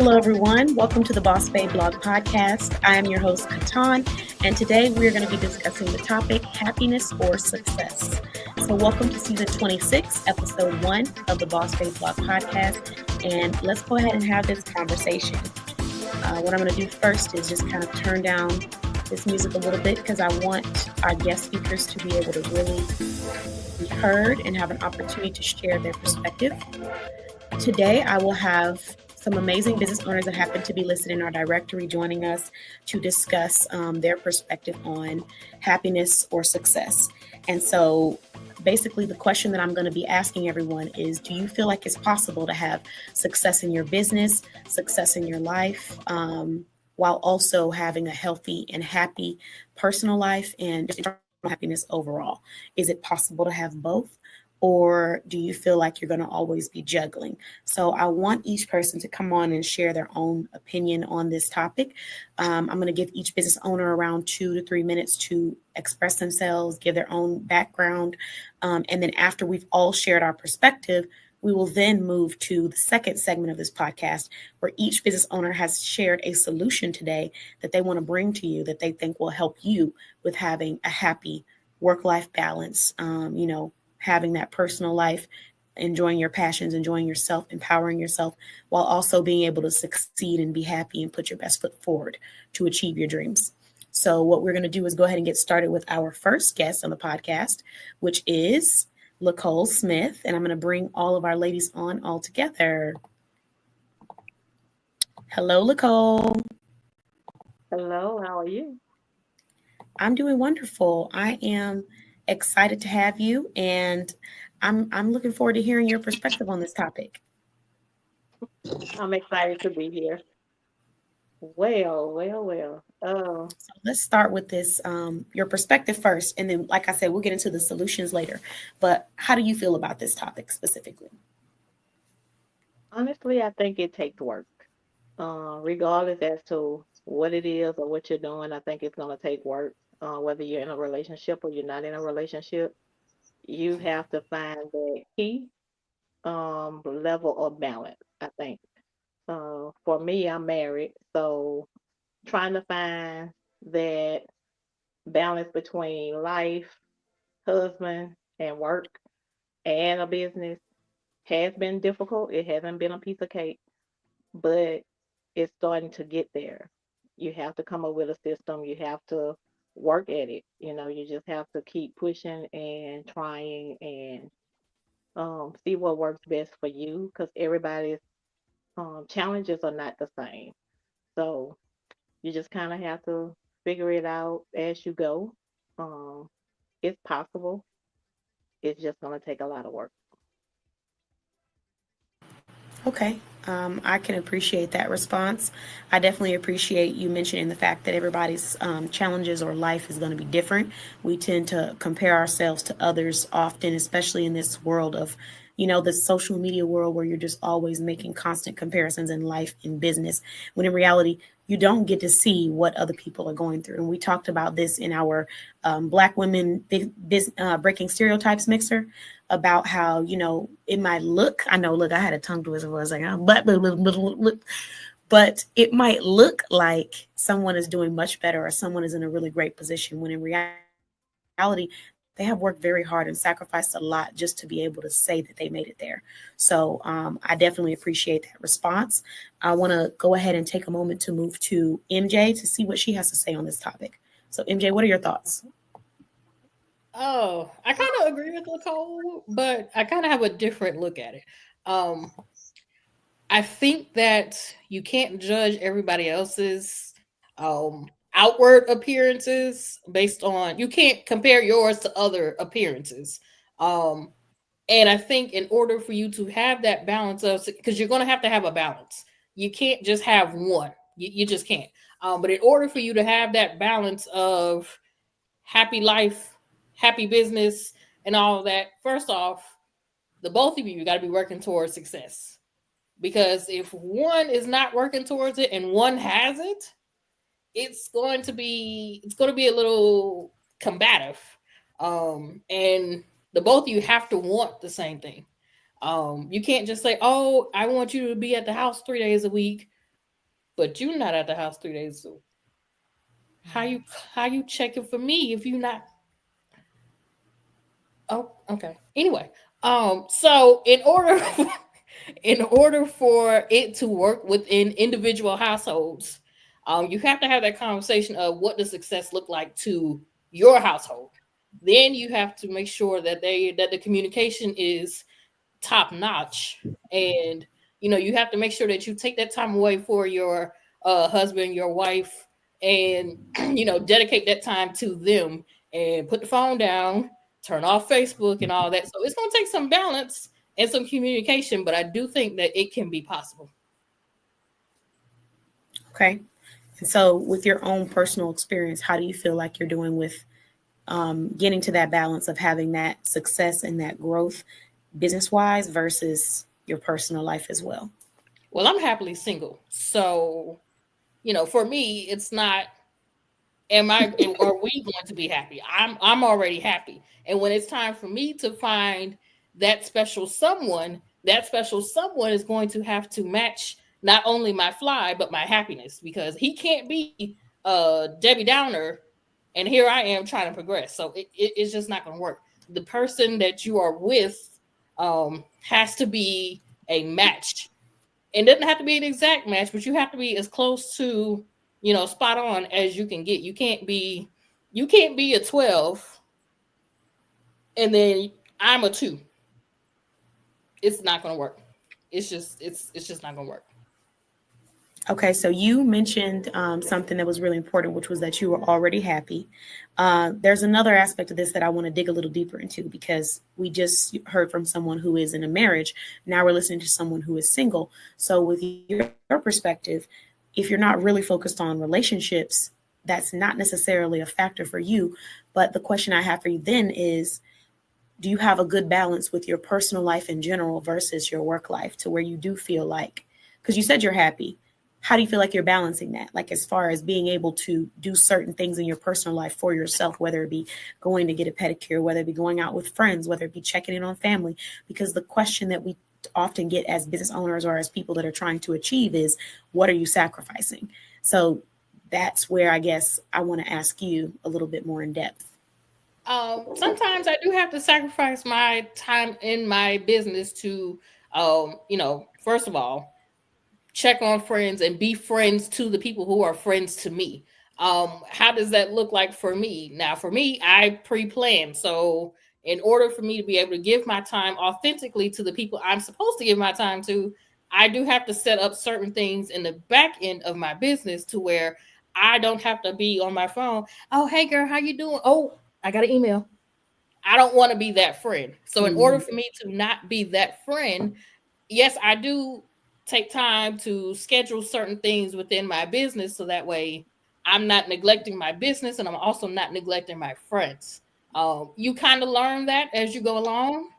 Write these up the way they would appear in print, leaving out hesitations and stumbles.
Hello, everyone. Welcome to the Boss Babe Blog Podcast. I am your host, KeTohn, and today we're going to be discussing the topic happiness or success. So, welcome to season 26, episode 1 of the Boss Babe Blog Podcast. And let's go ahead and have this conversation. What I'm going to do first is just kind of turn down this music a little bit because I want our guest speakers to be able to really be heard and have an opportunity to share their perspective. Today, I will have some amazing business owners that happen to be listed in our directory joining us to discuss their perspective on happiness or success. And so basically the question that I'm going to be asking everyone is, do you feel like it's possible to have success in your business, success in your life, while also having a healthy and happy personal life and just happiness overall? Is it possible to have both? Or do you feel like you're going to always be juggling? So I want each person to come on and share their own opinion on this topic. I'm going to give each business owner around 2 to 3 minutes to express themselves, give their own background. And then after we've all shared our perspective, we will then move to the second segment of this podcast where each business owner has shared a solution today that they want to bring to you that they think will help you with having a happy work-life balance, having that personal life, enjoying your passions, enjoying yourself, empowering yourself, while also being able to succeed and be happy and put your best foot forward to achieve your dreams. So what we're going to do is go ahead and get started with our first guest on the podcast, which is Lacole Smith. And I'm going to bring all of our ladies on all together. Hello, Lacole. Hello, how are you? I'm doing wonderful. I am excited to have you, and I'm looking forward to hearing your perspective on this topic. I'm excited to be here. Well. So let's start with this, your perspective first, and then, like I said, we'll get into the solutions later. But how do you feel about this topic specifically? Honestly, I think it takes work. Regardless as to what it is or what you're doing, I think it's going to take work. Whether you're in a relationship or you're not in a relationship, you have to find that key level of balance, I think. For me, I'm married, so trying to find that balance between life, husband, and work and a business has been difficult. It hasn't been a piece of cake, but it's starting to get there. You have to come up with a system. You have to work at it. You just have to keep pushing and trying and see what works best for you because everybody's challenges are not the same. So you just kind of have to figure it out as you go. Um, it's possible. It's just going to take a lot of work. Okay. I can appreciate that response. I definitely appreciate you mentioning the fact that everybody's challenges or life is going to be different. We tend to compare ourselves to others often, especially in this world of, the social media world where you're just always making constant comparisons in life and business, when in reality, you don't get to see what other people are going through. And we talked about this in our Black Women Breaking Stereotypes mixer, about how, it might look, look, I had a tongue twister. I was like, but it might look like someone is doing much better or someone is in a really great position when in reality, they have worked very hard and sacrificed a lot just to be able to say that they made it there. So I definitely appreciate that response. I want to go ahead and take a moment to move to MJ to see what she has to say on this topic. So MJ, what are your thoughts? Oh, I kind of agree with Lacole, but I kind of have a different look at it. Um, I think that you can't judge everybody else's outward appearances based on, you can't compare yours to other appearances. Um, and I think in order for you to have that balance of, because you're going to have a balance, you can't just have one. You just can't. But in order for you to have that balance of happy life, happy business, and all of that, first off, the both of you got to be working towards success. Because if one is not working towards it and one has it, it's going to be a little combative. And the both of you have to want the same thing. You can't just say, "Oh, I want you to be at the house 3 days a week," but you're not at the house 3 days. So how you checking for me if you not? Oh, okay. Anyway, so in order in order for it to work within individual households, you have to have that conversation of what does success look like to your household. Then you have to make sure that the communication is top notch, and you have to make sure that you take that time away for your husband, your wife, and dedicate that time to them, and put the phone down, turn off Facebook and all that. So it's going to take some balance and some communication, but I do think that it can be possible. Okay. And so, with your own personal experience, how do you feel like you're doing with getting to that balance of having that success and that growth business wise versus your personal life as well? Well, I'm happily single. So, for me, it's not, are we going to be happy? I'm already happy. And when it's time for me to find that special someone is going to have to match not only my fly, but my happiness, because he can't be Debbie Downer and here I am trying to progress. So it's just not going to work. The person that you are with has to be a match. It doesn't have to be an exact match, but you have to be as close to, spot on as you can get. You can't be a 12 and then I'm a 2. It's not going to work. It's just not going to work. Okay, so you mentioned something that was really important, which was that you were already happy. There's another aspect of this that I want to dig a little deeper into, because we just heard from someone who is in a marriage. Now we're listening to someone who is single. So with your perspective, if you're not really focused on relationships, that's not necessarily a factor for you. But the question I have for you then is, do you have a good balance with your personal life in general versus your work life, to where you do feel like, because you said you're happy, how do you feel like you're balancing that? Like, as far as being able to do certain things in your personal life for yourself, whether it be going to get a pedicure, whether it be going out with friends, whether it be checking in on family, because the question that we often get as business owners or as people that are trying to achieve is, what are you sacrificing? So that's where I guess I want to ask you a little bit more in depth. Sometimes I do have to sacrifice my time in my business to, first of all, check on friends and be friends to the people who are friends to me. How does that look like for me? Now, for me, I pre-plan. So in order for me to be able to give my time authentically to the people I'm supposed to give my time to, I do have to set up certain things in the back end of my business to where I don't have to be on my phone. Oh, hey girl, how you doing? Oh, I got an email. I don't want to be that friend. So in order for me to not be that friend, yes, I do take time to schedule certain things within my business, so that way I'm not neglecting my business and I'm also not neglecting my friends. You kind of learn that as you go along.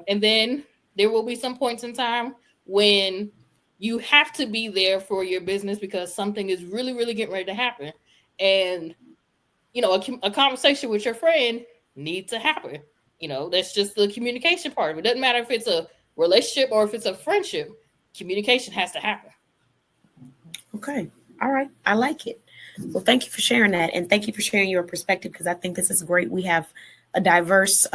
And then there will be some points in time when you have to be there for your business because something is really, really getting ready to happen. And, a conversation with your friend needs to happen. That's just the communication part of it. It doesn't matter if it's a relationship or if it's a friendship. Communication has to happen. Okay. All right. I like it. Well, thank you for sharing that. And thank you for sharing your perspective, because I think this is great. We have a diverse,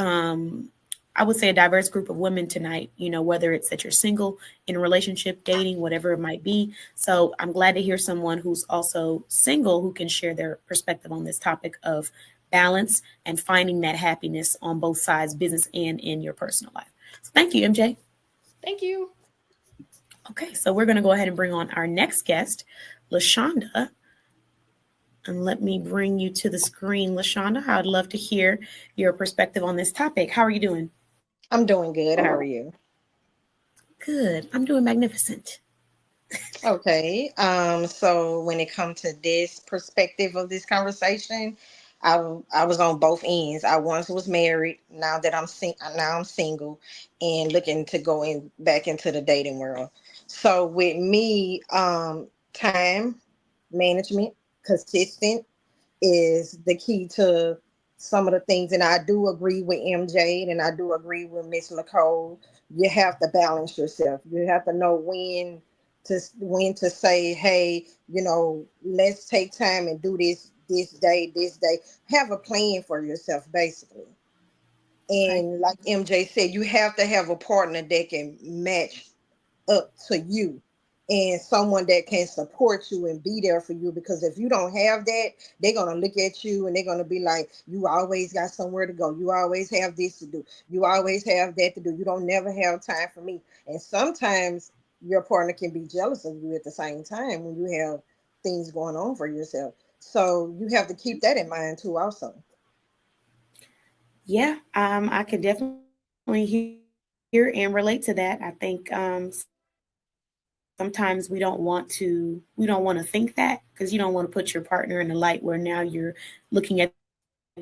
I would say a diverse group of women tonight, whether it's that you're single, in a relationship, dating, whatever it might be. So I'm glad to hear someone who's also single who can share their perspective on this topic of balance and finding that happiness on both sides, business and in your personal life. So thank you, MJ. Thank you. Okay, so we're going to go ahead and bring on our next guest, Lashonda. And let me bring you to the screen, Lashonda. I'd love to hear your perspective on this topic. How are you doing? I'm doing good. How are you? Good. I'm doing magnificent. Okay. So when it comes to this perspective of this conversation, I was on both ends. I once was married. Now I'm single and looking to go back into the dating world. So with me, time management, consistent is the key to some of the things. And I do agree with MJ and I do agree with Miss Lacole. You have to balance yourself. You have to know when when to say, hey, let's take time and do this day. Have a plan for yourself, basically. Right. And like MJ said, you have to have a partner that can match up to you and someone that can support you and be there for you, because if you don't have that, they're going to look at you and they're going to be like, you always got somewhere to go, you always have this to do, you always have that to do, you don't never have time for me. And sometimes your partner can be jealous of you at the same time when you have things going on for yourself. So you have to keep that in mind too also. Yeah, I can definitely hear and relate to that. I think sometimes we don't want to think that, because you don't want to put your partner in the light where now you're looking at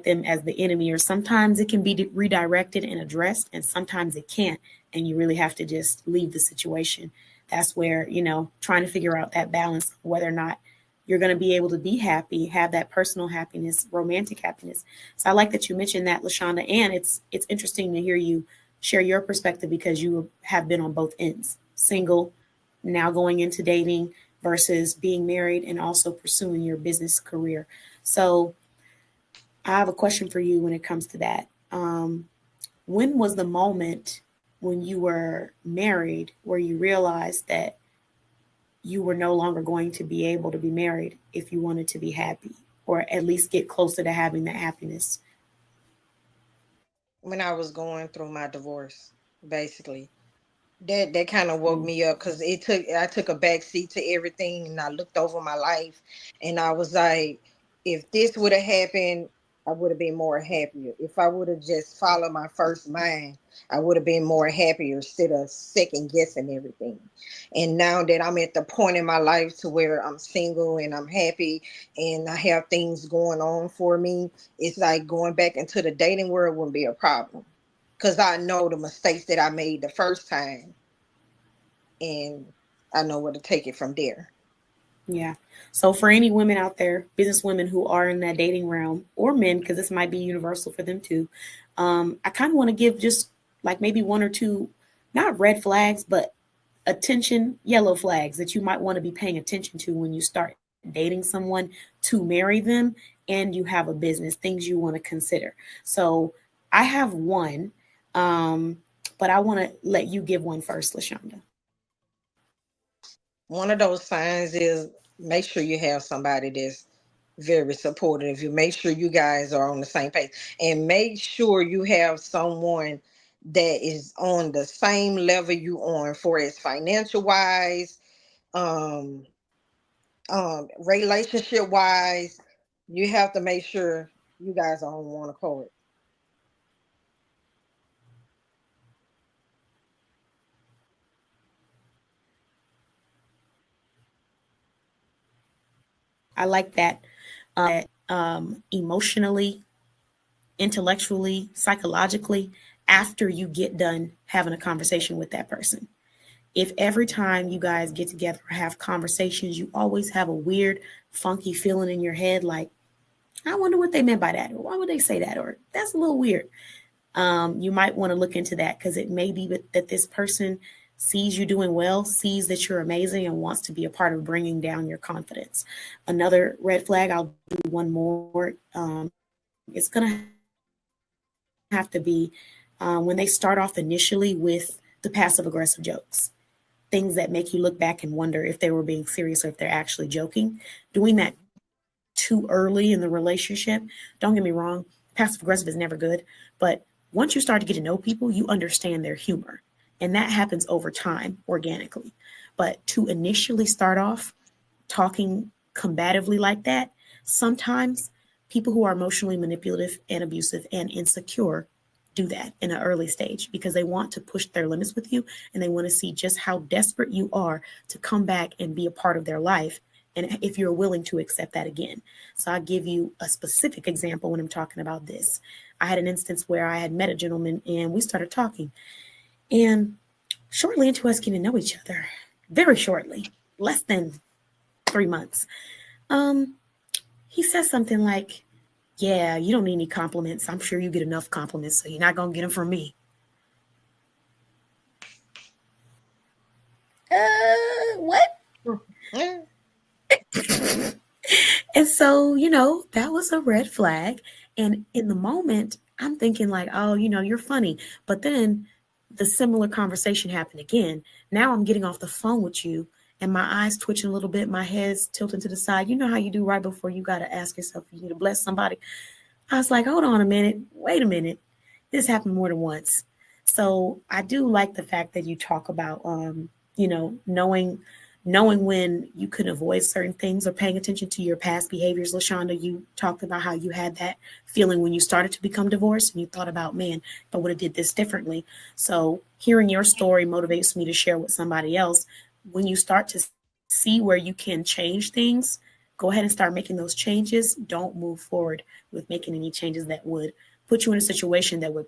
them as the enemy, or sometimes it can be redirected and addressed, and sometimes it can't, and you really have to just leave the situation. That's where, trying to figure out that balance, whether or not you're going to be able to be happy, have that personal happiness, romantic happiness. So I like that you mentioned that, Lashonda, and it's interesting to hear you share your perspective, because you have been on both ends, single, now going into dating, versus being married and also pursuing your business career. So I have a question for you when it comes to that. When was the moment when you were married where you realized that you were no longer going to be able to be married if you wanted to be happy, or at least get closer to having that happiness? When I was going through my divorce, basically. That kind of woke Mm. me up, because I took a back seat to everything, and I looked over my life, and I was like, if this would have happened, I would have been more happier. If I would have just followed my first mind, I would have been more happier instead of second guessing everything. And now that I'm at the point in my life to where I'm single and I'm happy and I have things going on for me, it's like going back into the dating world wouldn't be a problem, because I know the mistakes that I made the first time, and I know where to take it from there. Yeah. So for any women out there, business women who are in that dating realm, or men, because this might be universal for them too, I kind of want to give just like maybe one or two, not red flags, but attention, yellow flags that you might want to be paying attention to when you start dating someone to marry them and you have a business, things you want to consider. So I have one, um, but I want to let you give one first, Lashonda. One of those signs is, make sure you have somebody that's very supportive. You make sure you guys are on the same page, and make sure you have someone that is on the same level you on, for as financial wise, um, relationship wise. You have to make sure you guys are on one accord. I like that. Emotionally, intellectually, psychologically, after you get done having a conversation with that person. If every time you guys get together or have conversations, you always have a weird, funky feeling in your head, like, I wonder what they meant by that, or why would they say that, or that's a little weird. You might want to look into that, because it may be that this person sees you doing well, sees that you're amazing, and wants to be a part of bringing down your confidence. Another red flag, I'll do one more. It's going to have to be when they start off initially with the passive aggressive jokes, things that make you look back and wonder if they were being serious or if they're actually joking. Doing that too early in the relationship, don't get me wrong, passive aggressive is never good, but once you start to get to know people, you understand their humor. And that happens over time organically. But to initially start off talking combatively like that, sometimes people who are emotionally manipulative and abusive and insecure do that in an early stage, because they want to push their limits with you, and they want to see just how desperate you are to come back and be a part of their life, and if you're willing to accept that again. So I'll give you a specific example when I'm talking about this. I had an instance where I had met a gentleman and we started talking, and shortly into us getting to know each other, very shortly, less than 3 months, um, he says something like, yeah, you don't need any compliments. I'm sure you get enough compliments, so you're not going to get them from me. What? so, that was a red flag. And in the moment, I'm thinking like, oh, you're funny. But then the similar conversation happened again. Now I'm getting off the phone with you and my eyes twitching a little bit, my head's tilting to the side. You know how you do right before you got to ask yourself if you need to bless somebody. I was like, hold on a minute. Wait a minute. This happened more than once. So I do like the fact that you talk about, knowing when you could avoid certain things or paying attention to your past behaviors. Lashonda, you talked about how you had that feeling when you started to become divorced and you thought about, man, if I would have did this differently. So hearing your story motivates me to share with somebody else. When you start to see where you can change things, go ahead and start making those changes. Don't move forward with making any changes that would put you in a situation that would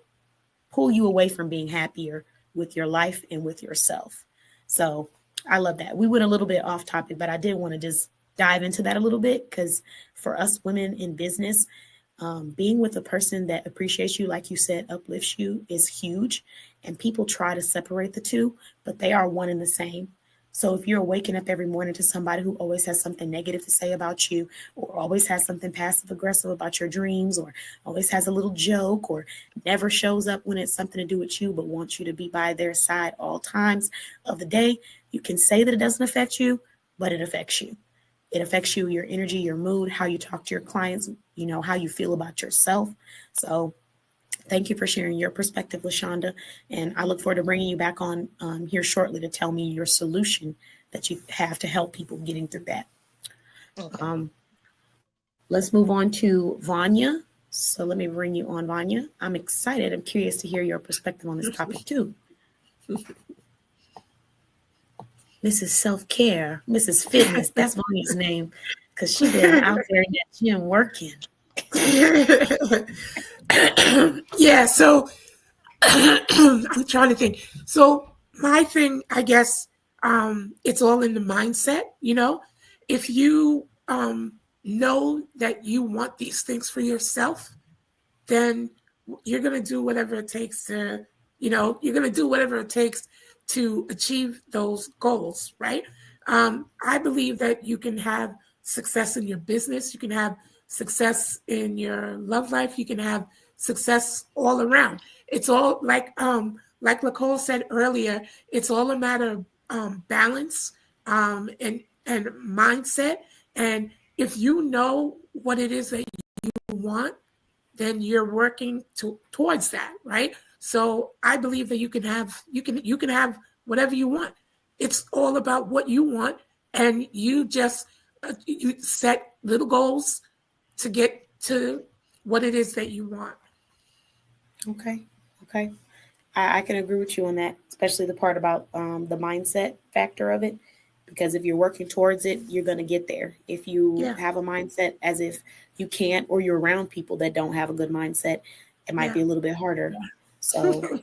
pull you away from being happier with your life and with yourself. So I love that. We went a little bit off topic, but I did want to just dive into that a little bit because for us women in business, being with a person that appreciates you, like you said, uplifts you is huge. And people try to separate the two, but they are one and the same. So if you're waking up every morning to somebody who always has something negative to say about you, or always has something passive aggressive about your dreams, or always has a little joke, or never shows up when it's something to do with you, but wants you to be by their side all times of the day, you can say that it doesn't affect you, but it affects you. It affects you, your energy, your mood, how you talk to your clients, how you feel about yourself. So thank you for sharing your perspective, Lashonda. And I look forward to bringing you back on here shortly to tell me your solution that you have to help people getting through that. Okay. Let's move on to Vanya. So let me bring you on, Vanya. I'm excited. I'm curious to hear your perspective on this topic too. Mrs. Self-Care, Mrs. Fitness, that's Vanya's name, because she's been out there in that gym working. Yeah, so I'm trying to think. So my thing, I guess, it's all in the mindset. If you know that you want these things for yourself, then you're going to do whatever it takes to, you're going to do whatever it takes to achieve those goals, right? I believe that you can have success in your business. You can have success in your love life. You can have success all around. It's all like Lacole said earlier, it's all a matter of balance and mindset. And if you know what it is that you want, then you're working towards that, right? So I believe that you can have whatever you want. It's all about what you want, and you just you set little goals to get to what it is that you want. Okay. I can agree with you on that, especially the part about the mindset factor of it, because if you're working towards it, you're going to get there. If you have a mindset as if you can't, or you're around people that don't have a good mindset, it might be a little bit harder. So,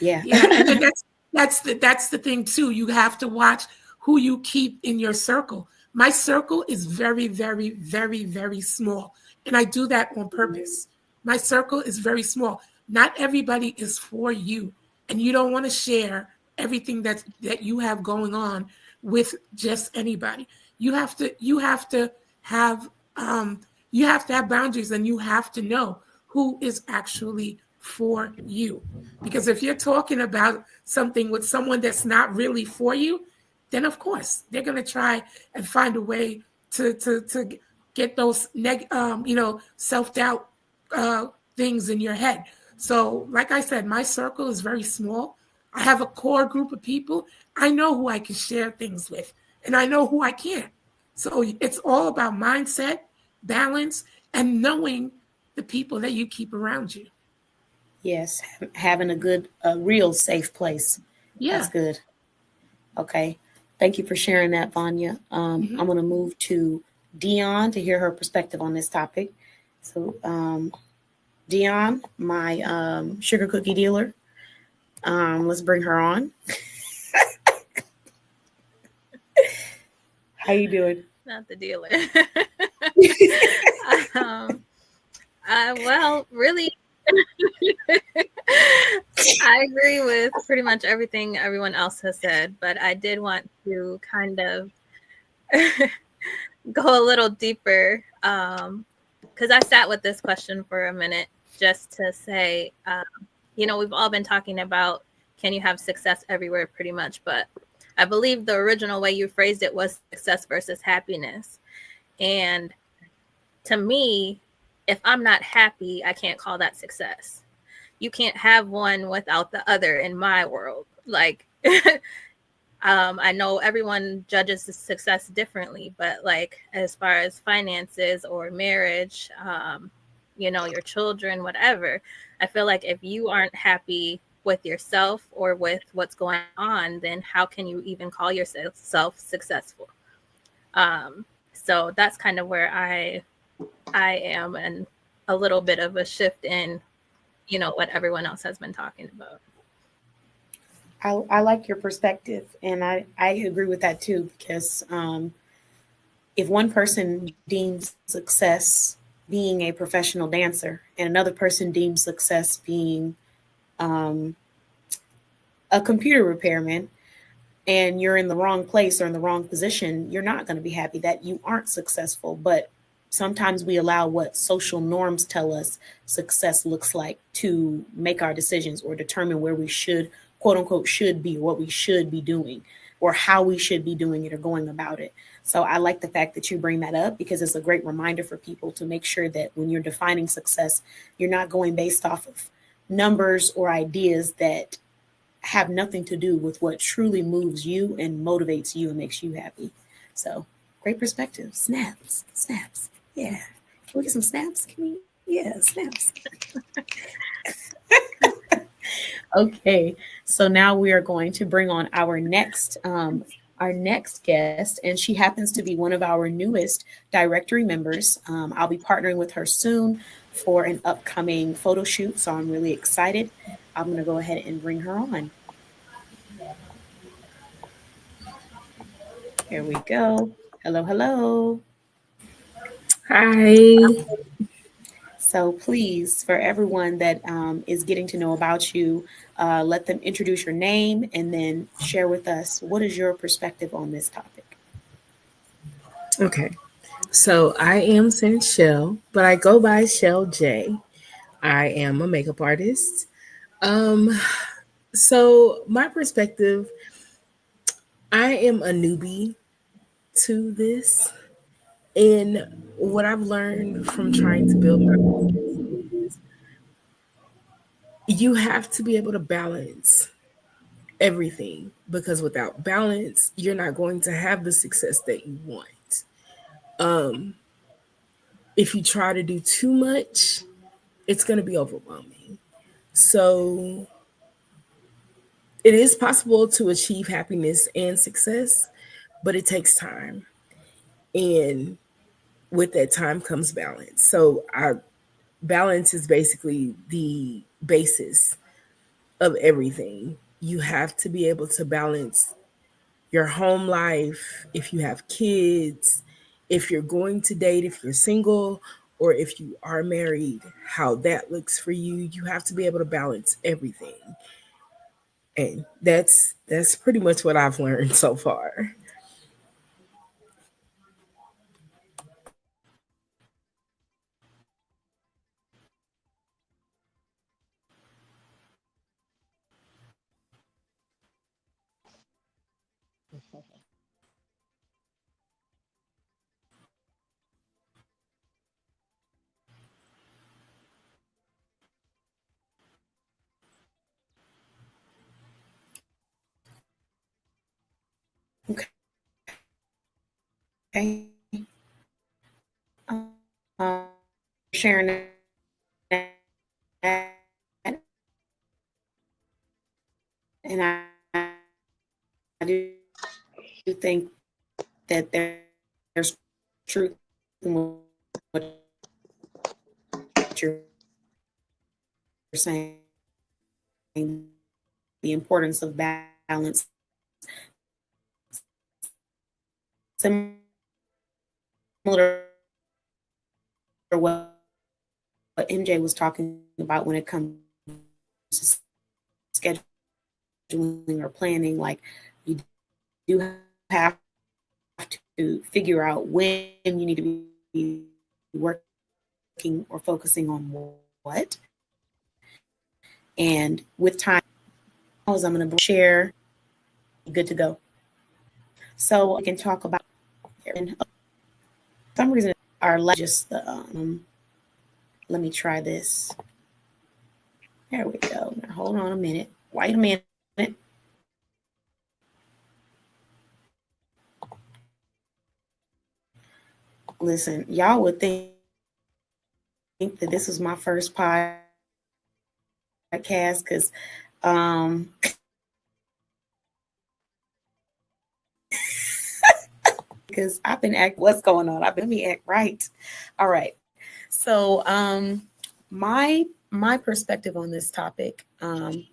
yeah. And then that's the thing too. You have to watch who you keep in your circle. My circle is very, very, very, very small, and I do that on purpose. My circle is very small. Not everybody is for you, and you don't want to share everything that you have going on with just anybody. You have to have boundaries, and you have to know who is actually for you. Because if you're talking about something with someone that's not really for you, then of course they're going to try and find a way to get those self-doubt things in your head. So like I said, my circle is very small. I have a core group of people. I know who I can share things with, and I know who I can't. So it's all about mindset, balance, and knowing the people that you keep around you. Yes, having a real safe place. Yeah. That's good. Okay. Thank you for sharing that, Vanya. I'm going to move to Dion to hear her perspective on this topic. So, Dion, my sugar cookie dealer, let's bring her on. How you doing? Not the dealer. Well, really, I agree with pretty much everything everyone else has said, but I did want to kind of go a little deeper because I sat with this question for a minute just to say, we've all been talking about, can you have success everywhere pretty much, but I believe the original way you phrased it was success versus happiness. And to me, if I'm not happy, I can't call that success. You can't have one without the other in my world. Like, I know everyone judges the success differently, but like as far as finances or marriage, your children, whatever, I feel like if you aren't happy with yourself or with what's going on, then how can you even call yourself successful? So that's kind of where I am, and a little bit of a shift in, what everyone else has been talking about. I like your perspective, and I agree with that too, because if one person deems success being a professional dancer and another person deems success being a computer repairman, and you're in the wrong place or in the wrong position, you're not going to be happy that you aren't successful. But sometimes we allow what social norms tell us success looks like to make our decisions or determine where we should, quote unquote, should be, what we should be doing, or how we should be doing it or going about it. So I like the fact that you bring that up, because it's a great reminder for people to make sure that when you're defining success, you're not going based off of numbers or ideas that have nothing to do with what truly moves you and motivates you and makes you happy. So great perspective. Snaps. Yeah. Can we get some snaps? Yeah, snaps. Okay. So now we are going to bring on our next guest, and she happens to be one of our newest directory members. I'll be partnering with her soon for an upcoming photo shoot, so I'm really excited. I'm going to go ahead and bring her on. Here we go. Hello. Hi. So please, for everyone that is getting to know about you, let them introduce your name and then share with us, what is your perspective on this topic? Okay. So I am saying Chelle, but I go by Chelle J. I am a makeup artist. Um, so my perspective, I am a newbie to this. And what I've learned from trying to build my business, you have to be able to balance everything, because without balance, you're not going to have the success that you want. If you try to do too much, it's going to be overwhelming. So it is possible to achieve happiness and success, but it takes time. And with that time comes balance. So our balance is basically the basis of everything. You have to be able to balance your home life, if you have kids, if you're going to date, if you're single, or if you are married, how that looks for you. You have to be able to balance everything. And that's pretty much what I've learned so far. Okay. Sharing that. And I do think that there's truth in what you're saying, the importance of balance. Similar to what MJ was talking about when it comes to scheduling or planning, like you do have to figure out when you need to be working or focusing on what. And with time, I'm going to share. Good to go. So we can talk about. And for some reason, our just the. Let me try this. There we go. Now hold on a minute. Wait a minute. Listen, y'all would think that this was my first podcast because because I've been what's going on? Let me act right. All right. So my perspective on this topic, ooh,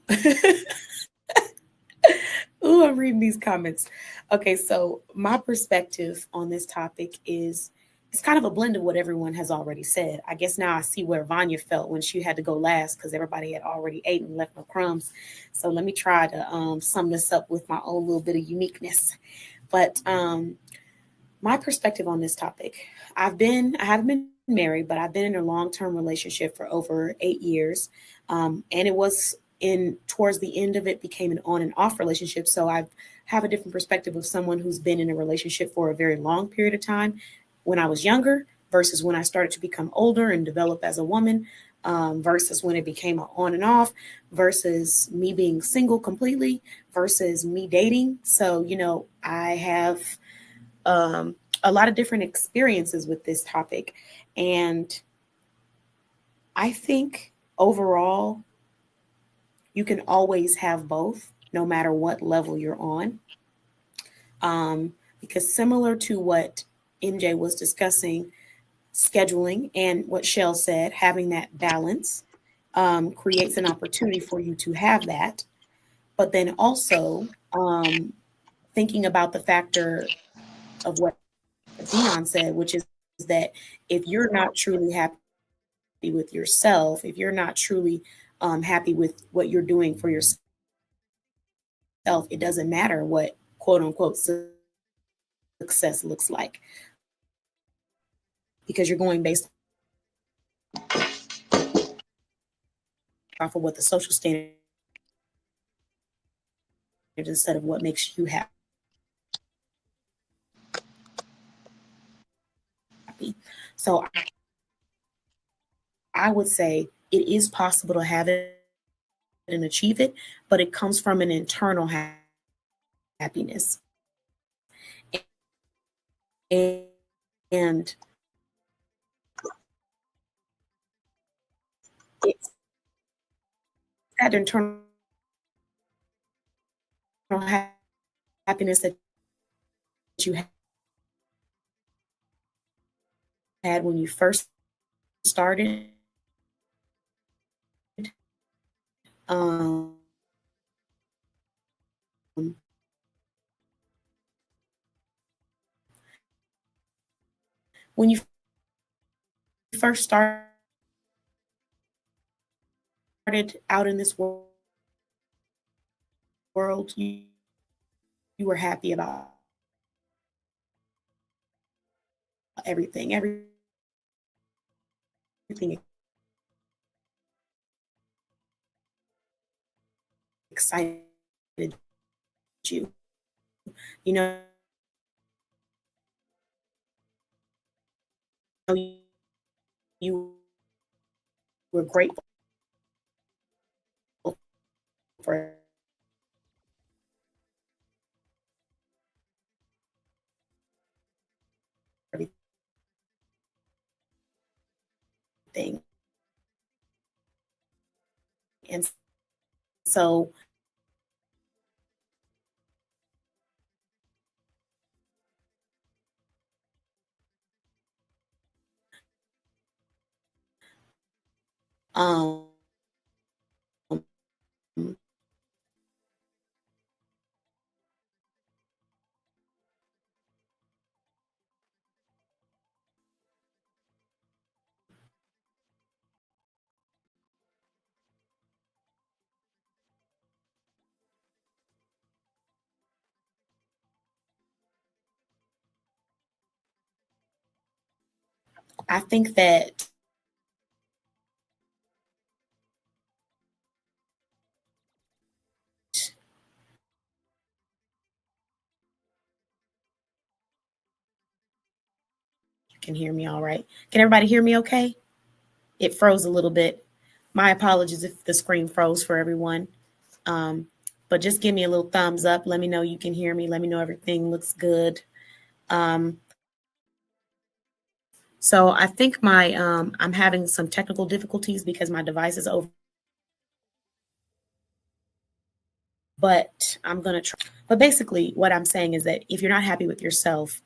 I'm reading these comments. Okay, so my perspective on this topic is it's kind of a blend of what everyone has already said. I guess now I see where Vanya felt when she had to go last because everybody had already ate and left no crumbs. So let me try to sum this up with my own little bit of uniqueness. But my perspective on this topic, I haven't been married, but I've been in a long-term relationship for over 8 years. And it was towards the end of it became an on and off relationship. So I have a different perspective of someone who's been in a relationship for a very long period of time when I was younger versus when I started to become older and develop as a woman, versus when it became an on and off, versus me being single completely versus me dating. So, I have a lot of different experiences with this topic. And I think overall, you can always have both, no matter what level you're on. Because similar to what MJ was discussing, scheduling and what Chelle said, having that balance creates an opportunity for you to have that. But then also thinking about the factor of what KeTohn said, which is that if you're not truly happy with yourself, if you're not truly happy with what you're doing for yourself, it doesn't matter what quote unquote success looks like because you're going based off of what the social standard instead of what makes you happy. So I would say it is possible to have it and achieve it, but it comes from an internal happiness. And it's that internal happiness that you had when you first started. Um, when you first started out in this world, you were happy about everything excited you. You know, you were grateful for everything. And so um I think that you can hear me all right. Can everybody hear me okay? It froze a little bit. My apologies if the screen froze for everyone. Um, but just give me a little thumbs up. Let me know you can hear me. Let me know everything looks good. Um, so I think I'm having some technical difficulties because my device is over. But I'm going to try. But basically, what I'm saying is that if you're not happy with yourself,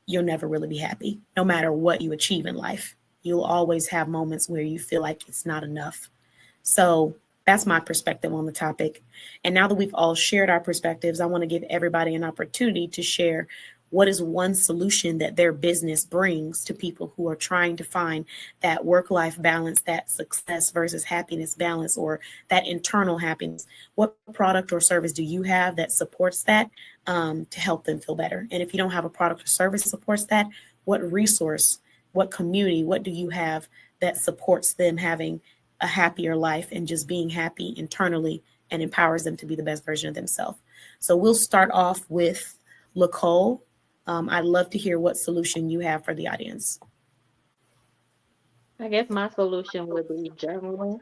you'll never really be happy, no matter what you achieve in life. You'll always have moments where you feel like it's not enough. So that's my perspective on the topic. And now that we've all shared our perspectives, I want to give everybody an opportunity to share what is one solution that their business brings to people who are trying to find that work-life balance, that success versus happiness balance, or that internal happiness. What product or service do you have that supports that to help them feel better? And if you don't have a product or service that supports that, what resource, what community, what do you have that supports them having a happier life and just being happy internally and empowers them to be the best version of themselves? So we'll start off with Lacole. I'd love to hear what solution you have for the audience. I guess my solution would be journaling,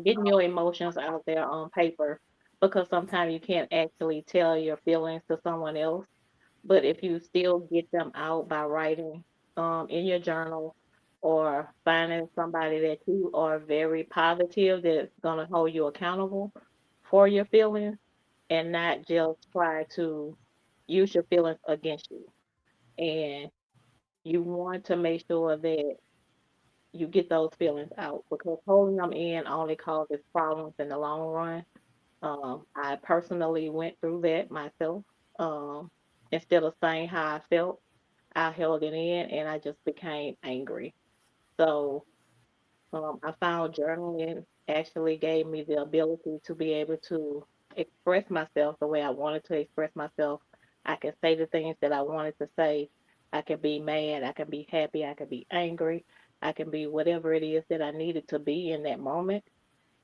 getting your emotions out there on paper, because sometimes you can't actually tell your feelings to someone else. But if you still get them out by writing in your journal, or finding somebody that you are very positive that's going to hold you accountable for your feelings, and not just try to use your feelings against you. And you want to make sure that you get those feelings out, because holding them in only causes problems in the long run. I personally went through that myself. Um, Instead of saying how I felt, I held it in and I just became angry. So I found journaling actually gave me the ability to be able to express myself the way I wanted to express myself. I can say the things that I wanted to say. I can be mad, I can be happy, I can be angry, I can be whatever it is that I needed to be in that moment.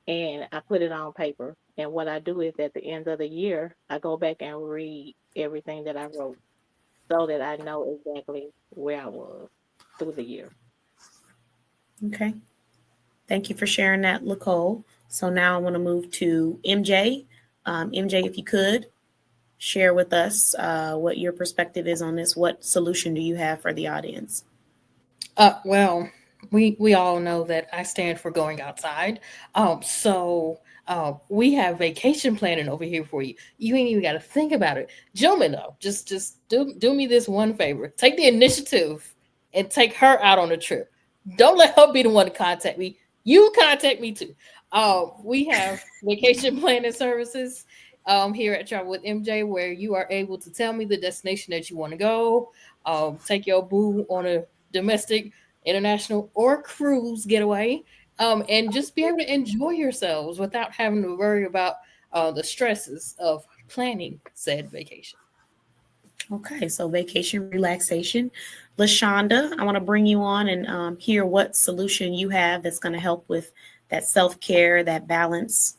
And I put it on paper. And what I do is at the end of the year, I go back and read everything that I wrote so that I know exactly where I was through the year. Okay. Thank you for sharing that, Lacole. So now I want to move to MJ. MJ, if you could share with us what your perspective is on this. What solution do you have for the audience? Well, we all know that I stand for going outside. So we have vacation planning over here for you. You ain't even got to think about it, gentlemen. Though, just do me this one favor. Take the initiative and take her out on a trip. Don't let her be the one to contact me. You contact me too. We have vacation planning services here at Travel with MJ, where you are able to tell me the destination that you want to go. Take your boo on a domestic, international, or cruise getaway, and just be able to enjoy yourselves without having to worry about the stresses of planning said vacation. Okay, so vacation relaxation. Lashonda, I want to bring you on and hear what solution you have that's going to help with that self-care, that balance.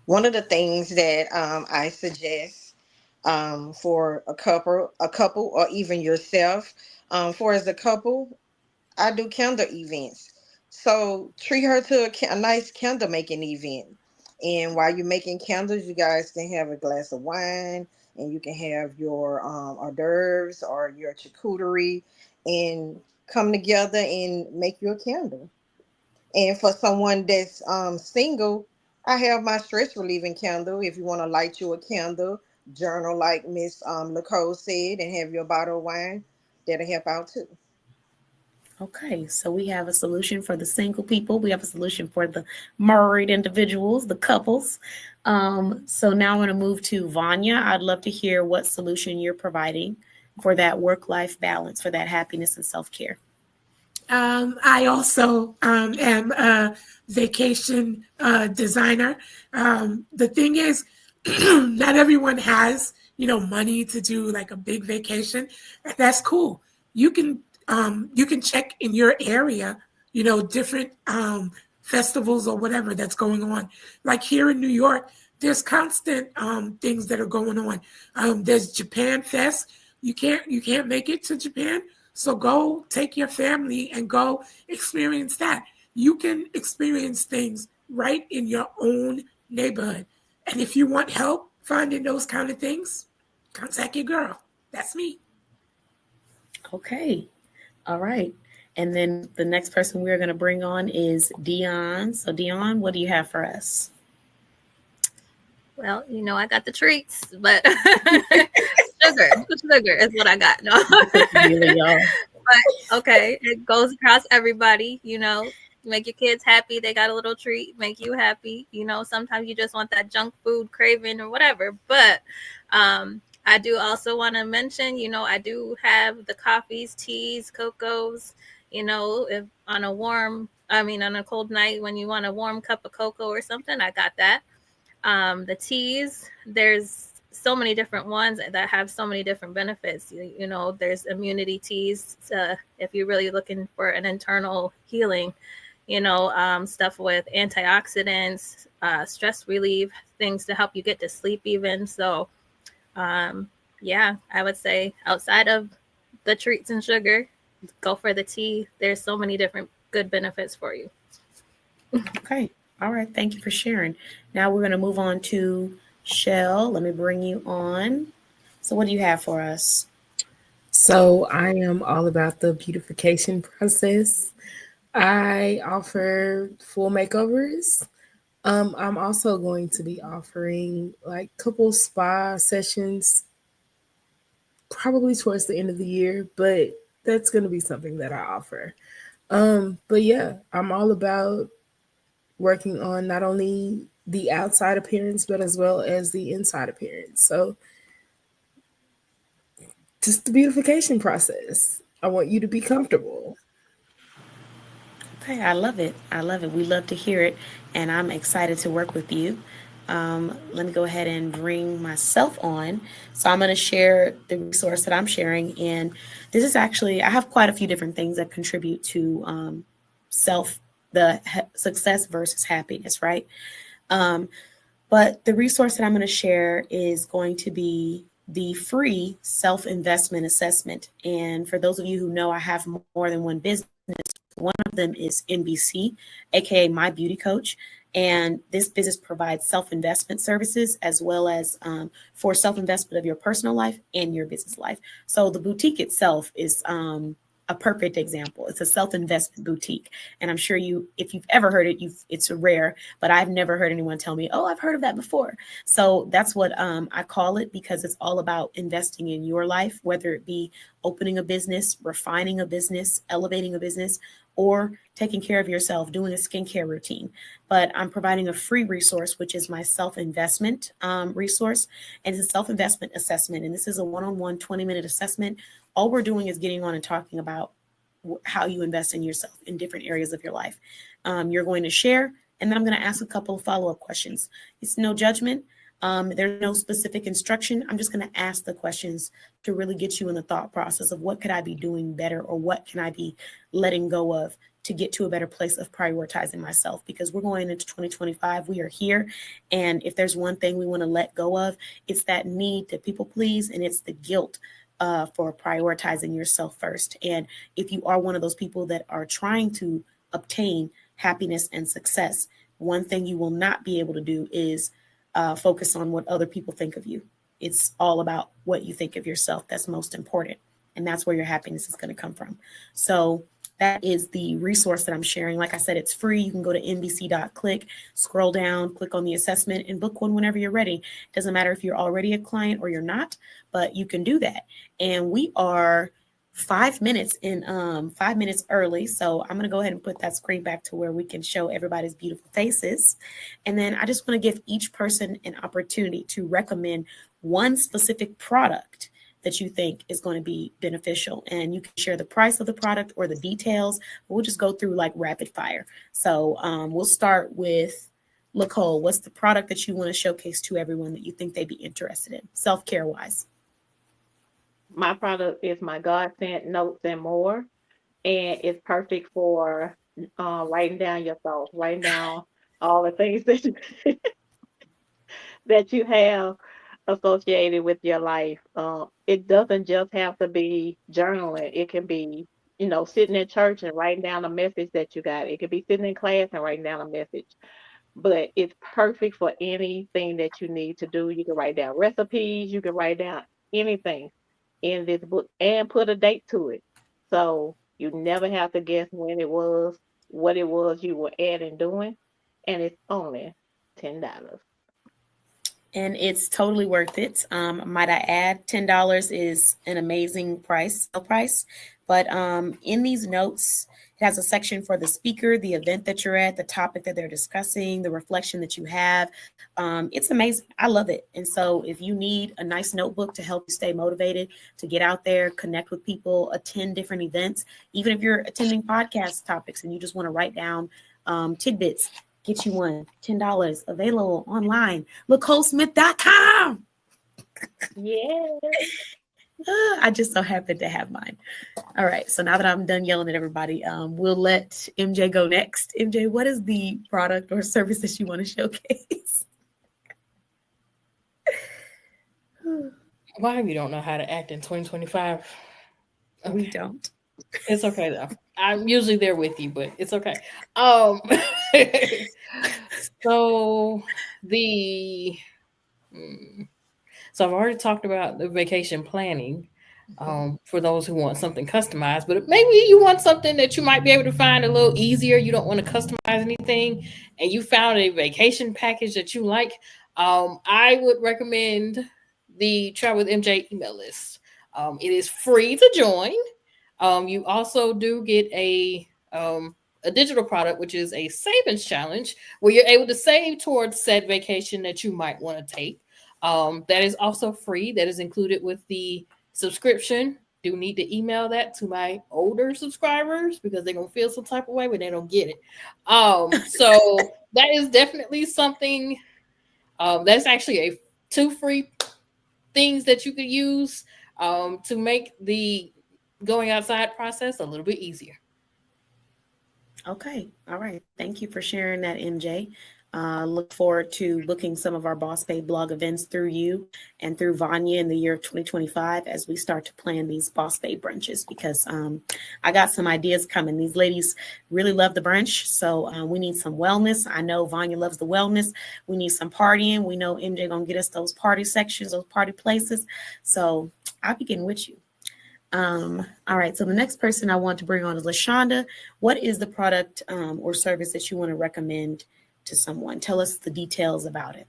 One of the things that I suggest for a couple, or even yourself, for as a couple, I do candle events. So treat her to a nice candle making event. And while you're making candles, you guys can have a glass of wine, and you can have your hors d'oeuvres or your charcuterie, and come together and make you a candle. And for someone that's single, I have my stress relieving candle. If you want to light you a candle, journal like Miss Lacole said, and have your bottle of wine, that'll help out too. Okay, so we have a solution for the single people. We have a solution for the married individuals, the couples. So now I'm going to move to Vanya. I'd love to hear what solution you're providing for that work-life balance, for that happiness and self-care. I also am a vacation designer. The thing is, not everyone has money to do like a big vacation, that's cool. You can check in your area, different festivals or whatever that's going on. Like here in New York, there's constant things that are going on. There's Japan Fest. You can't make it to Japan, so go take your family and go experience that. You can experience things right in your own neighborhood. And if you want help finding those kind of things, contact your girl. That's me. Okay. All right. And then the next person we're going to bring on is Dion. So, Dion, what do you have for us? Well, I got the treats, but sugar is what I got. No. Really, y'all. But okay, it goes across everybody. Make your kids happy. They got a little treat. Make you happy. Sometimes you just want that junk food craving or whatever. But I do also want to mention, I do have the coffees, teas, cocos. If on a cold night when you want a warm cup of cocoa or something, I got that. The teas, there's so many different ones that have so many different benefits. There's immunity teas if you're really looking for an internal healing, stuff with antioxidants, stress relief, things to help you get to sleep even. So, I would say outside of the treats and sugar, go for the tea. There's so many different good benefits for you. Okay. All right. Thank you for sharing. Now we're going to move on to Chelle. Let me bring you on. So what do you have for us? So I am all about the beautification process. I offer full makeovers. I'm also going to be offering like couple spa sessions probably towards the end of the year, but that's going to be something that I offer. But yeah, I'm all about working on not only the outside appearance, but as well as the inside appearance. So just the beautification process. I want you to be comfortable. Okay. I love it. I love it. We love to hear it. And I'm excited to work with you. Let me go ahead and bring myself on. So I'm going to share the resource that I'm sharing. And this is actually, I have quite a few different things that contribute to success versus happiness, right? But the resource that I'm going to share is going to be the free self-investment assessment. And for those of you who know, I have more than one business. One of them is NBC, aka My Beauty Coach. And this business provides self-investment services as well as for self-investment of your personal life and your business life. So the boutique itself is a perfect example. It's a self-investment boutique. And I'm sure if you've ever heard it, it's rare, but I've never heard anyone tell me, oh, I've heard of that before. So that's what I call it, because it's all about investing in your life, whether it be opening a business, refining a business, elevating a business, or taking care of yourself, doing a skincare routine. But I'm providing a free resource, which is my self-investment resource. And it's a self-investment assessment. And this is a one-on-one 20-minute assessment. All we're doing is getting on and talking about how you invest in yourself in different areas of your life. You're going to share, and then I'm going to ask a couple of follow-up questions. It's no judgment. There's no specific instruction. I'm just going to ask the questions to really get you in the thought process of what could I be doing better, or what can I be letting go of to get to a better place of prioritizing myself, because we're going into 2025. We are here. And if there's one thing we want to let go of, it's that need to people please, and it's the guilt for prioritizing yourself first. And if you are one of those people that are trying to obtain happiness and success, one thing you will not be able to do is focus on what other people think of you. It's all about what you think of yourself. That's most important. And that's where your happiness is going to come from. So that is the resource that I'm sharing. Like I said, it's free. You can go to nbc.click, scroll down, click on the assessment, and book one whenever you're ready. Doesn't matter if you're already a client or you're not, but you can do that. And we are 5 minutes early. So I'm going to go ahead and put that screen back to where we can show everybody's beautiful faces. And then I just want to give each person an opportunity to recommend one specific product that you think is going to be beneficial. And you can share the price of the product or the details. We'll just go through like rapid fire. So we'll start with Lacole, what's the product that you want to showcase to everyone that you think they'd be interested in, self-care wise? My product is my God sent notes and more, and it's perfect for writing down your thoughts, writing down all the things that you have associated with your life. It doesn't just have to be journaling. It can be, sitting in church and writing down a message that you got. It could be sitting in class and writing down a message. But it's perfect for anything that you need to do. You can write down recipes. You can write down anything in this book and put a date to it. So you never have to guess when it was, what it was you were adding doing. And it's only $10. And it's totally worth it. Might I add, $10 is an amazing sale price. But in these notes, it has a section for the speaker, the event that you're at, the topic that they're discussing, the reflection that you have. It's amazing. I love it. And so if you need a nice notebook to help you stay motivated, to get out there, connect with people, attend different events, even if you're attending podcast topics and you just want to write down tidbits, get you one, $10, available online, LacoleSmith.com. Yeah. I just so happen to have mine. All right. So now that I'm done yelling at everybody, we'll let MJ go next. MJ, what is the product or service that you want to showcase? Why you don't know how to act in 2025? Okay. We don't. It's okay though. I'm usually there with you, but it's okay. So I've already talked about the vacation planning for those who want something customized, but maybe you want something that you might be able to find a little easier. You don't want to customize anything and you found a vacation package that you like. I would recommend the Travel with MJ email list. It is free to join. You also do get a digital product, which is a savings challenge where you're able to save towards said vacation that you might want to take. That is also free. That is included with the subscription. Do need to email that to my older subscribers because they're going to feel some type of way when they don't get it. So that is definitely something that's actually two free things that you could use to make the going outside process a little bit easier. Okay. All right. Thank you for sharing that, MJ. Look forward to booking some of our Boss Babe blog events through you and through Vanya in the year of 2025 as we start to plan these Boss Babe brunches because I got some ideas coming. These ladies really love the brunch, so we need some wellness. I know Vanya loves the wellness. We need some partying. We know MJ gonna get us those party sections, those party places. So I'll be getting with you. All right. So the next person I want to bring on is Lashonda. What is the product or service that you want to recommend to someone? Tell us the details about it.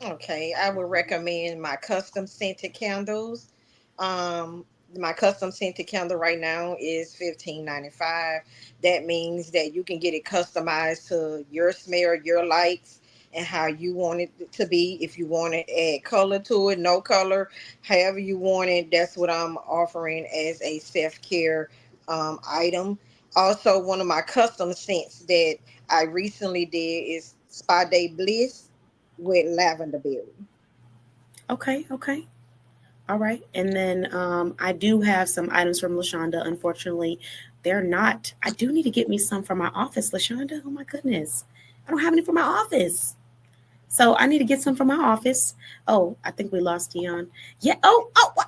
Okay, I would recommend my custom scented candles. My custom scented candle right now is $15.95. That means that you can get it customized to your smell, your likes, and how you want it to be. If you want to add color to it, no color, however you want it, that's what I'm offering as a self-care item. Also, one of my custom scents that I recently did is Spa Day Bliss with lavender berry. Okay. All right. And then I do have some items from Lashonda. Unfortunately, they're not. I do need to get me some for my office, Lashonda. Oh, my goodness. I don't have any for my office. So I need to get some from my office. Oh, I think we lost Dion. Yeah. Oh, what?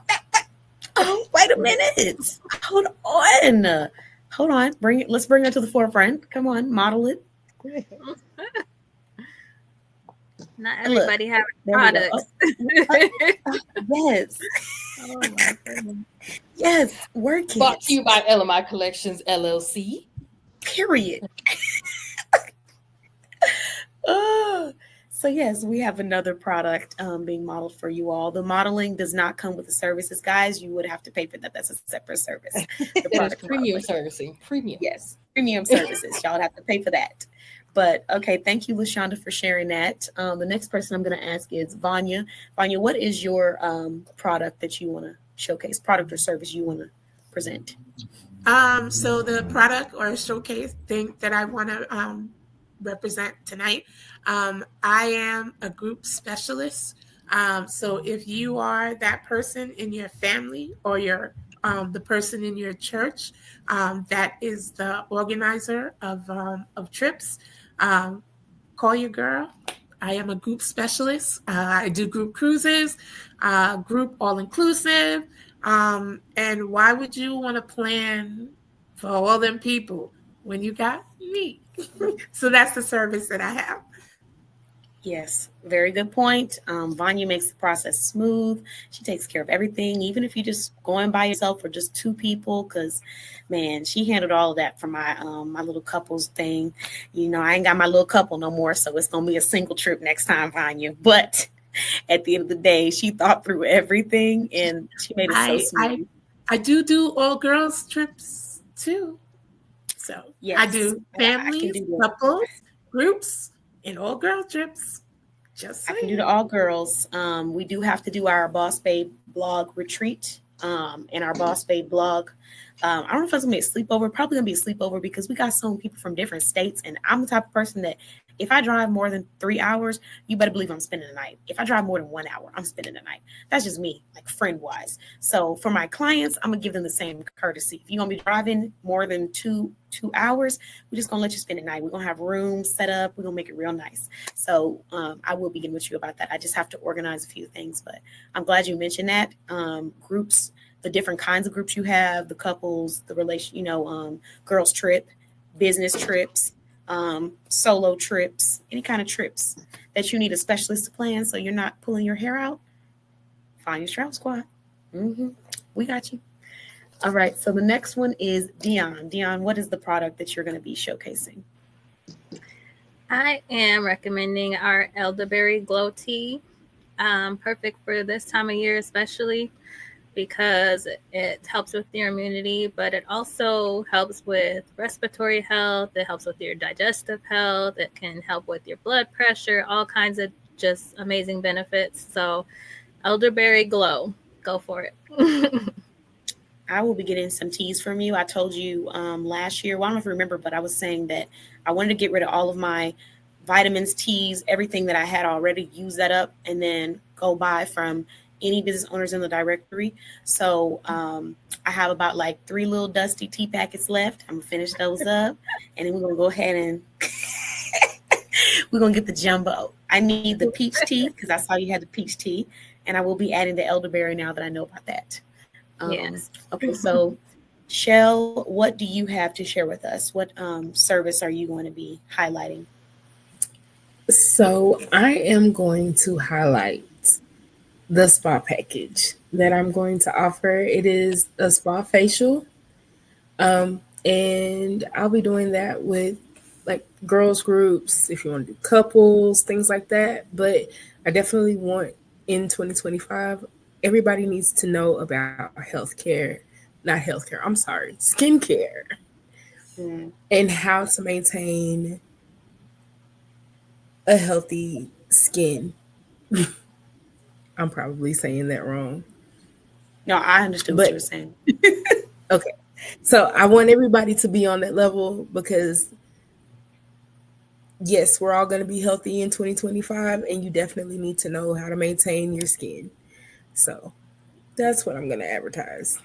Oh, wait a minute. Hold on. Let's bring her to the forefront. Come on, model it. Not everybody has products. Yes. Oh my goodness. Yes. Work it. Brought to you by LMI Collections LLC. Period. So yes, we have another product being modeled for you all. The modeling does not come with the services, guys. You would have to pay for that. That's a separate service. The product premium servicing. Premium. Yes, premium services. Y'all would have to pay for that. But okay, thank you, Lashonda, for sharing that. The next person I'm going to ask is Vanya. Vanya, what is your product that you want to showcase? Product or service you want to present? So the product or showcase thing that I want to represent tonight. I am a group specialist. So if you are that person in your family or the person in your church that is the organizer of trips, call your girl. I am a group specialist. I do group cruises, group all inclusive. And why would you want to plan for all them people when you got me? So that's the service that I have. Yes, very good point. Vanya makes the process smooth. She takes care of everything, even if you're just going by yourself or just two people. Because, man, she handled all of that for my little couples thing. You know, I ain't got my little couple no more, so it's gonna be a single trip next time, Vanya. But at the end of the day, she thought through everything and she made it so smooth. I do all girls trips too. So Yes, I do families, do couples, groups, and all girl trips. Just saying. I can do the all girls. We do have to do our Boss Babe blog retreat and our Boss Babe blog. I don't know if it's going to be a sleepover. Probably going to be a sleepover because we got so many people from different states. And I'm the type of person that if I drive more than 3 hours, you better believe I'm spending the night. If I drive more than 1 hour, I'm spending the night. That's just me, like friend wise. So for my clients, I'm going to give them the same courtesy. If you're going to be driving more than two hours, we're just going to let you spend the night. We're going to have rooms set up. We're going to make it real nice. So I will be getting with you about that. I just have to organize a few things, but I'm glad you mentioned that. Groups, the different kinds of groups you have, the couples, the relation, girls trip, business trips, solo trips, any kind of trips that you need a specialist to plan so you're not pulling your hair out. Find your travel squad. We got you. All right. So the next one is Dion. Dion, what is the product that you're going to be showcasing? I am recommending our elderberry glow tea. Perfect for this time of year, especially because it helps with your immunity, but it also helps with respiratory health. It helps with your digestive health. It can help with your blood pressure, all kinds of just amazing benefits. So elderberry glow, go for it. I will be getting some teas from you. I told you last year, well, I don't know if you remember, but I was saying that I wanted to get rid of all of my vitamins, teas, everything that I had already, use that up, and then go buy from any business owners in the directory. So I have about like 3 little dusty tea packets left. I'm gonna finish those up, and then we're gonna go ahead and we're gonna get the jumbo. I need the peach tea because I saw you had the peach tea, and I will be adding the elderberry now that I know about that. Yes. Okay, so Chelle, what do you have to share with us? What service are you going to be highlighting? So I am going to highlight the spa package that I'm going to offer. It is a spa facial. And I'll be doing that with like girls groups, if you want to do couples, things like that. But I definitely want in 2025, everybody needs to know about healthcare, not healthcare, I'm sorry, skincare, and how to maintain a healthy skin. I'm probably saying that wrong. No, I understood what you were saying. Okay. So I want everybody to be on that level because, yes, we're all going to be healthy in 2025, and you definitely need to know how to maintain your skin. So that's what I'm going to advertise.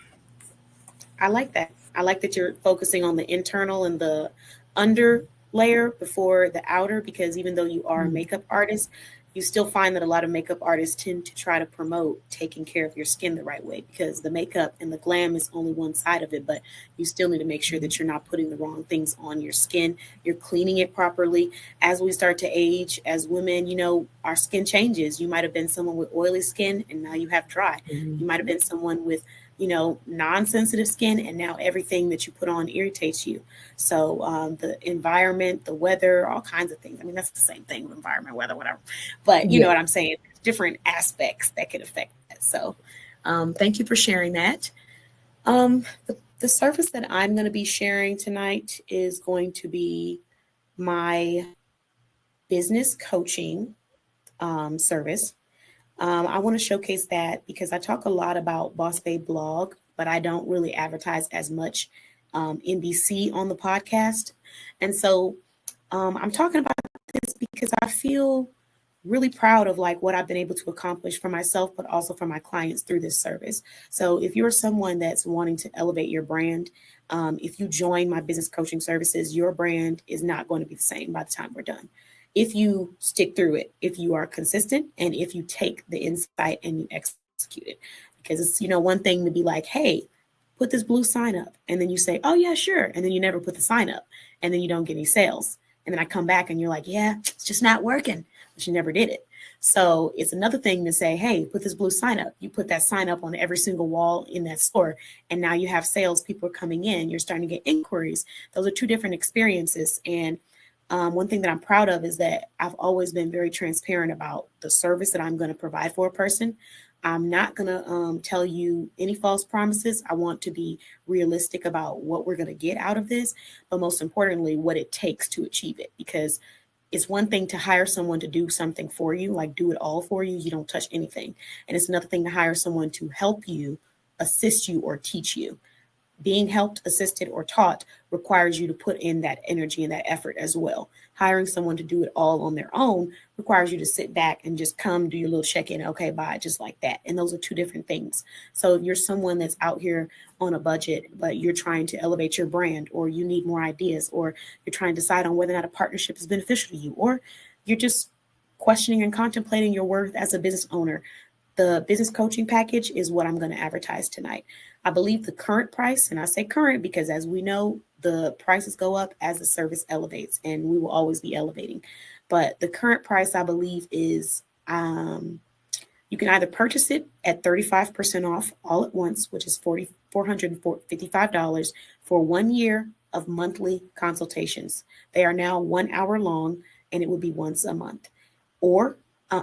I like that. I like that you're focusing on the internal and the under layer before the outer, because even though you are a makeup artist, you still find that a lot of makeup artists tend to try to promote taking care of your skin the right way, because the makeup and the glam is only one side of it, but you still need to make sure that you're not putting the wrong things on your skin. You're cleaning it properly. As we start to age as women, our skin changes. You might have been someone with oily skin and now you have dry. You might have been someone with non-sensitive skin, and now everything that you put on irritates you. So the environment, the weather, all kinds of things. I mean, that's the same thing with environment, weather, whatever. But you know what I'm saying? Different aspects that could affect that. So thank you for sharing that. The service that I'm going to be sharing tonight is going to be my business coaching service. I want to showcase that because I talk a lot about Boss Babe blog, but I don't really advertise as much NBC on the podcast. And so I'm talking about this because I feel really proud of like what I've been able to accomplish for myself, but also for my clients through this service. So if you're someone that's wanting to elevate your brand, if you join my business coaching services, your brand is not going to be the same by the time we're done. If you stick through it, if you are consistent, and if you take the insight and you execute it, because it's, one thing to be like, hey, put this blue sign up. And then you say, oh yeah, sure. And then you never put the sign up, and then you don't get any sales. And then I come back and you're like, yeah, it's just not working. But you never did it. So it's another thing to say, hey, put this blue sign up. You put that sign up on every single wall in that store. And now you have sales. People are coming in. You're starting to get inquiries. Those are two different experiences. And one thing that I'm proud of is that I've always been very transparent about the service that I'm going to provide for a person. I'm not going to tell you any false promises. I want to be realistic about what we're going to get out of this, but most importantly, what it takes to achieve it. Because it's one thing to hire someone to do something for you, like do it all for you. You don't touch anything. And it's another thing to hire someone to help you, assist you, or teach you. Being helped, assisted, or taught requires you to put in that energy and that effort as well. Hiring someone to do it all on their own requires you to sit back and just come do your little check-in. Okay, bye, just like that. And those are two different things. So if you're someone that's out here on a budget, but you're trying to elevate your brand, or you need more ideas, or you're trying to decide on whether or not a partnership is beneficial to you, or you're just questioning and contemplating your worth as a business owner, the business coaching package is what I'm going to advertise tonight. I believe the current price, and I say current because as we know, the prices go up as the service elevates, and we will always be elevating. But the current price, I believe, is you can either purchase it at 35% off all at once, which is $455 for 1 year of monthly consultations. They are now 1 hour long, and it would be once a month. Or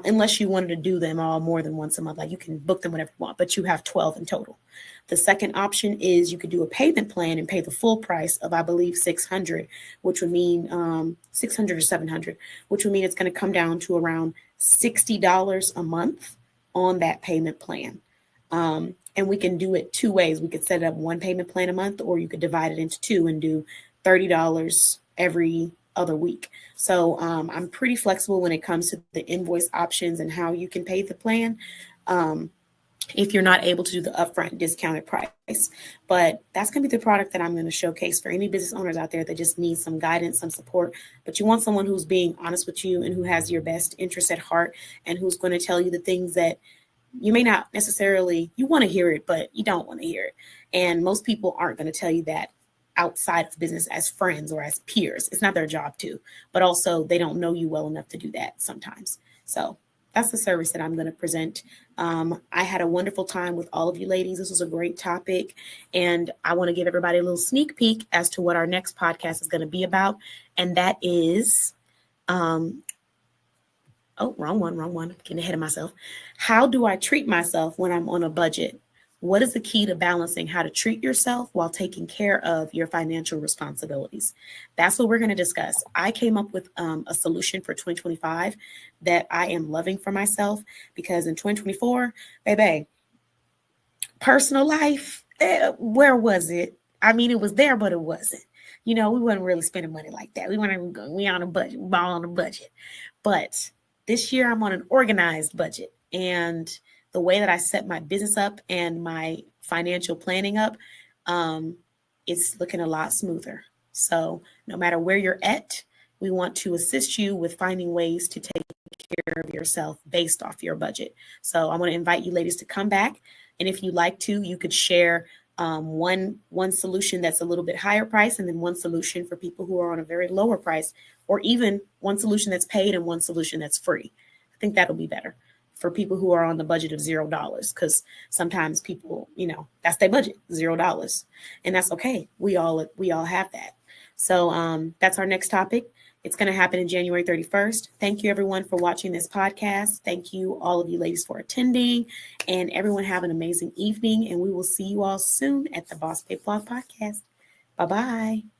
unless you wanted to do them all more than once a month, like you can book them whenever you want, but you have 12 in total. The second option is you could do a payment plan and pay the full price of, I believe, $600, which would mean $600 or $700, which would mean it's going to come down to around $60 a month on that payment plan. And we can do it two ways. We could set up one payment plan a month, or you could divide it into two and do $30 every other week. So I'm pretty flexible when it comes to the invoice options and how you can pay the plan. If you're not able to do the upfront discounted price. But that's going to be the product that I'm going to showcase for any business owners out there that just need some guidance, some support. But you want someone who's being honest with you and who has your best interest at heart, and who's going to tell you the things that you may not necessarily, you want to hear it, but you don't want to hear it. And most people aren't going to tell you that outside of business as friends or as peers. It's not their job to, but also they don't know you well enough to do that sometimes. So that's the service that I'm going to present. I had a wonderful time with all of you ladies. This was a great topic. And I want to give everybody a little sneak peek as to what our next podcast is going to be about. And that is, wrong one. Getting ahead of myself. How do I treat myself when I'm on a budget? What is the key to balancing how to treat yourself while taking care of your financial responsibilities? That's what we're going to discuss. I came up with a solution for 2025 that I am loving for myself, because in 2024, baby, personal life, where was it? I mean, it was there, but it wasn't. We weren't really spending money like that. We weren't even going. We on a budget, ball on a budget. But this year I'm on an organized budget, and the way that I set my business up and my financial planning up, it's looking a lot smoother. So no matter where you're at, we want to assist you with finding ways to take care of yourself based off your budget. So I want to invite you ladies to come back. And if you like to, you could share one solution that's a little bit higher price, and then one solution for people who are on a very lower price, or even one solution that's paid and one solution that's free. I think that'll be better for people who are on the budget of $0, because sometimes people, that's their budget, $0, and that's okay. We all have that. So that's our next topic. It's going to happen in January 31st. Thank you, everyone, for watching this podcast. Thank you, all of you ladies, for attending, and everyone have an amazing evening. And we will see you all soon at the Boss Babe Blog Podcast. Bye-bye.